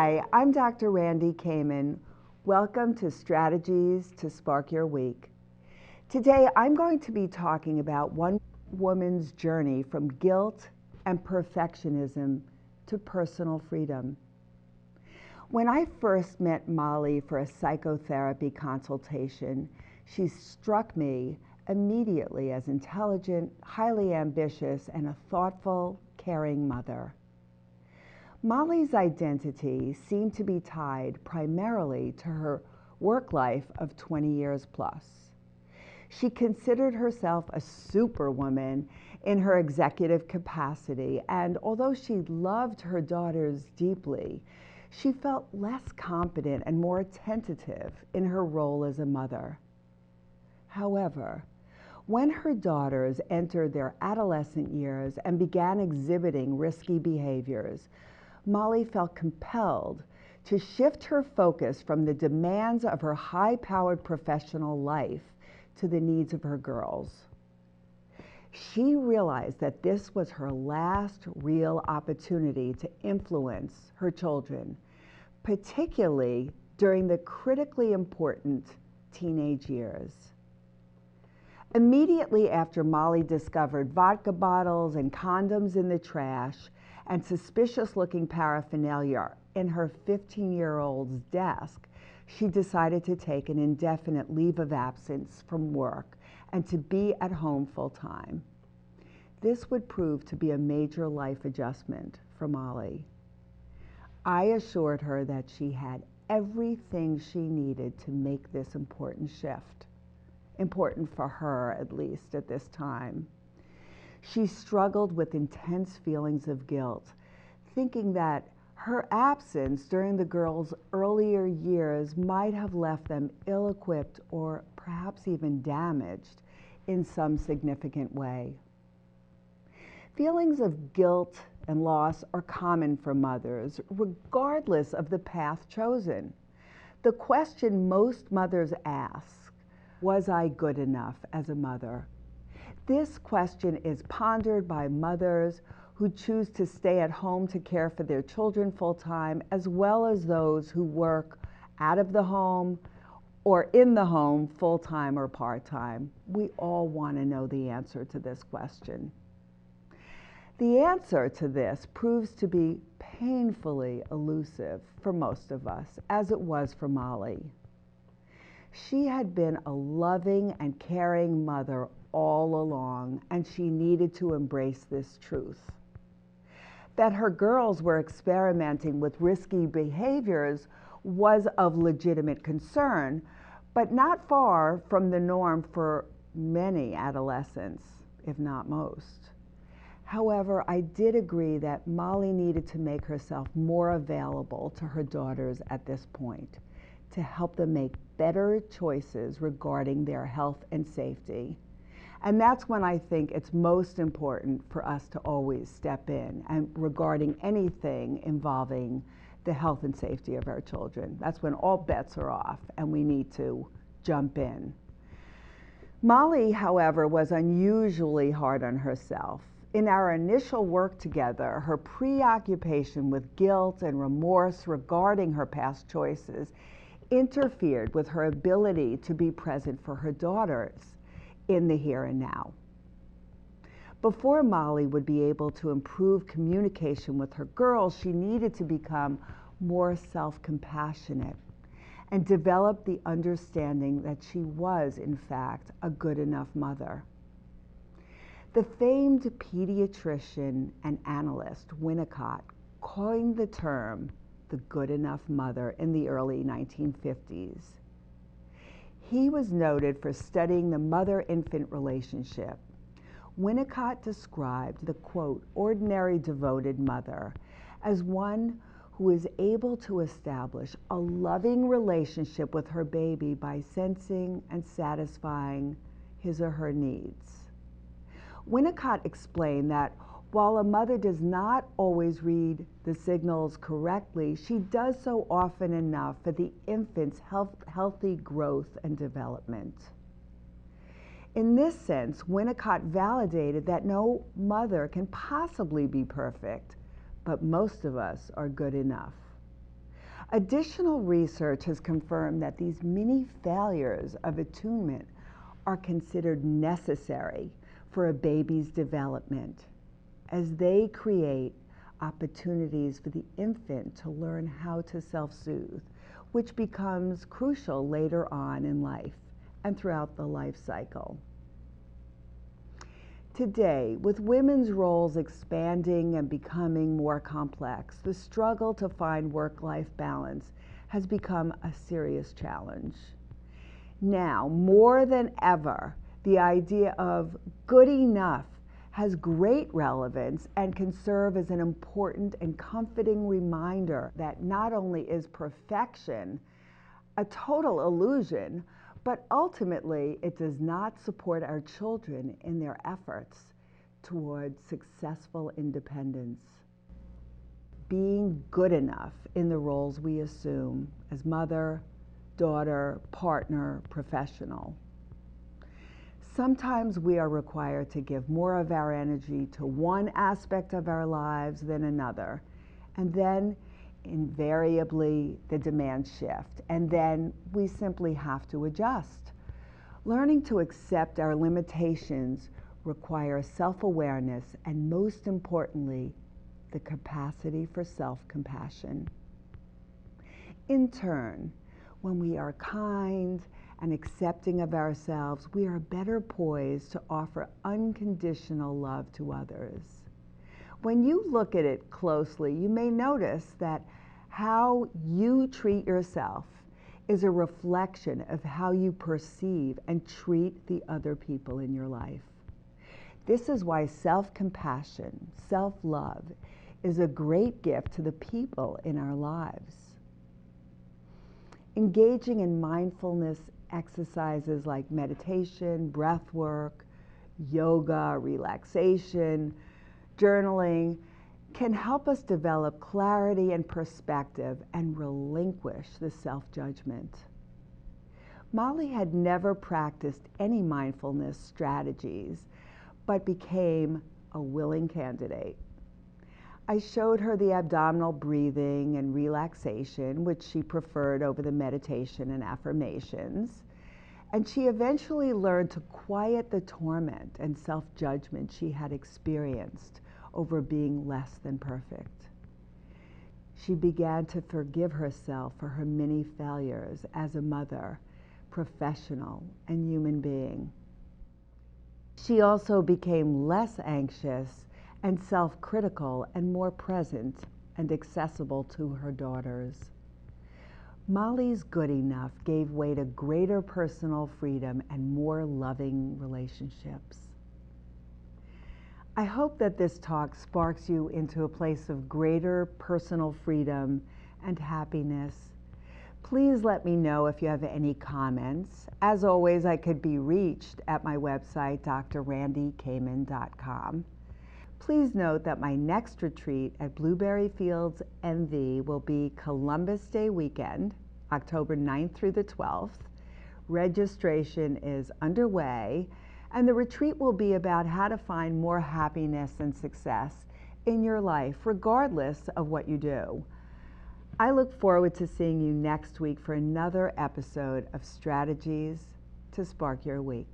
Hi, I'm Dr. Randy Kamen. Welcome to Strategies to Spark Your Week. Today, I'm going to be talking about one woman's journey from guilt and perfectionism to personal freedom. When I first met Molly for a psychotherapy consultation, she struck me immediately as intelligent, highly ambitious, and a thoughtful, caring mother. Molly's identity seemed to be tied primarily to her work life of 20 years plus. She considered herself a superwoman in her executive capacity, and although she loved her daughters deeply, she felt less competent and more tentative in her role as a mother. However, when her daughters entered their adolescent years and began exhibiting risky behaviors, Molly felt compelled to shift her focus from the demands of her high-powered professional life to the needs of her girls. She realized that this was her last real opportunity to influence her children, particularly during the critically important teenage years. Immediately after Molly discovered vodka bottles and condoms in the trash and suspicious-looking paraphernalia in her 15-year-old's desk, she decided to take an indefinite leave of absence from work and to be at home full-time. This would prove to be a major life adjustment for Molly. I assured her that she had everything she needed to make this important shift, important for her at least at this time. She struggled with intense feelings of guilt, thinking that her absence during the girls' earlier years might have left them ill-equipped or perhaps even damaged in some significant way. Feelings of guilt and loss are common for mothers, regardless of the path chosen. The question most mothers ask, was I good enough as a mother? This question is pondered by mothers who choose to stay at home to care for their children full-time, as well as those who work out of the home or in the home full-time or part-time. We all want to know the answer to this question. The answer to this proves to be painfully elusive for most of us, as it was for Molly. She had been a loving and caring mother all along, and she needed to embrace this truth. That her girls were experimenting with risky behaviors was of legitimate concern, but not far from the norm for many adolescents, if not most. However, I did agree that Molly needed to make herself more available to her daughters at this point, to help them make better choices regarding their health and safety. And that's when I think it's most important for us to always step in and regarding anything involving the health and safety of our children. That's when all bets are off and we need to jump in. Molly, however, was unusually hard on herself. In our initial work together, her preoccupation with guilt and remorse regarding her past choices interfered with her ability to be present for her daughters in the here and now. Before Molly would be able to improve communication with her girls, she needed to become more self-compassionate and develop the understanding that she was, in fact, a good enough mother. The famed pediatrician and analyst Winnicott coined the term the good enough mother in the early 1950s. He was noted for studying the mother-infant relationship. Winnicott described the, quote, ordinary devoted mother as one who is able to establish a loving relationship with her baby by sensing and satisfying his or her needs. Winnicott explained that while a mother does not always read the signals correctly, she does so often enough for the infant's healthy growth and development. In this sense, Winnicott validated that no mother can possibly be perfect, but most of us are good enough. Additional research has confirmed that these mini failures of attunement are considered necessary for a baby's development, as they create opportunities for the infant to learn how to self-soothe, which becomes crucial later on in life and throughout the life cycle. Today, with women's roles expanding and becoming more complex, the struggle to find work-life balance has become a serious challenge. Now, more than ever, the idea of good enough has great relevance and can serve as an important and comforting reminder that not only is perfection a total illusion, but ultimately it does not support our children in their efforts toward successful independence. Being good enough in the roles we assume as mother, daughter, partner, professional. Sometimes we are required to give more of our energy to one aspect of our lives than another, and then invariably the demands shift, and then we simply have to adjust. Learning to accept our limitations requires self-awareness and, most importantly, the capacity for self-compassion. In turn, when we are kind and accepting of ourselves, we are better poised to offer unconditional love to others. When you look at it closely, you may notice that how you treat yourself is a reflection of how you perceive and treat the other people in your life. This is why self-compassion, self-love, is a great gift to the people in our lives. Engaging in mindfulness exercises like meditation, breath work, yoga, relaxation, journaling can help us develop clarity and perspective and relinquish the self-judgment. Molly had never practiced any mindfulness strategies, but became a willing candidate. I showed her the abdominal breathing and relaxation, which she preferred over the meditation and affirmations, and she eventually learned to quiet the torment and self-judgment she had experienced over being less than perfect. She began to forgive herself for her many failures as a mother, professional, and human being. She also became less anxious and self-critical and more present and accessible to her daughters. Molly's good enough gave way to greater personal freedom and more loving relationships. I hope that this talk sparks you into a place of greater personal freedom and happiness. Please let me know if you have any comments. As always, I could be reached at my website, drrandykamen.com. Please note that my next retreat at Blueberry Fields NV will be Columbus Day weekend, October 9th through the 12th. Registration is underway, and the retreat will be about how to find more happiness and success in your life, regardless of what you do. I look forward to seeing you next week for another episode of Strategies to Spark Your Week.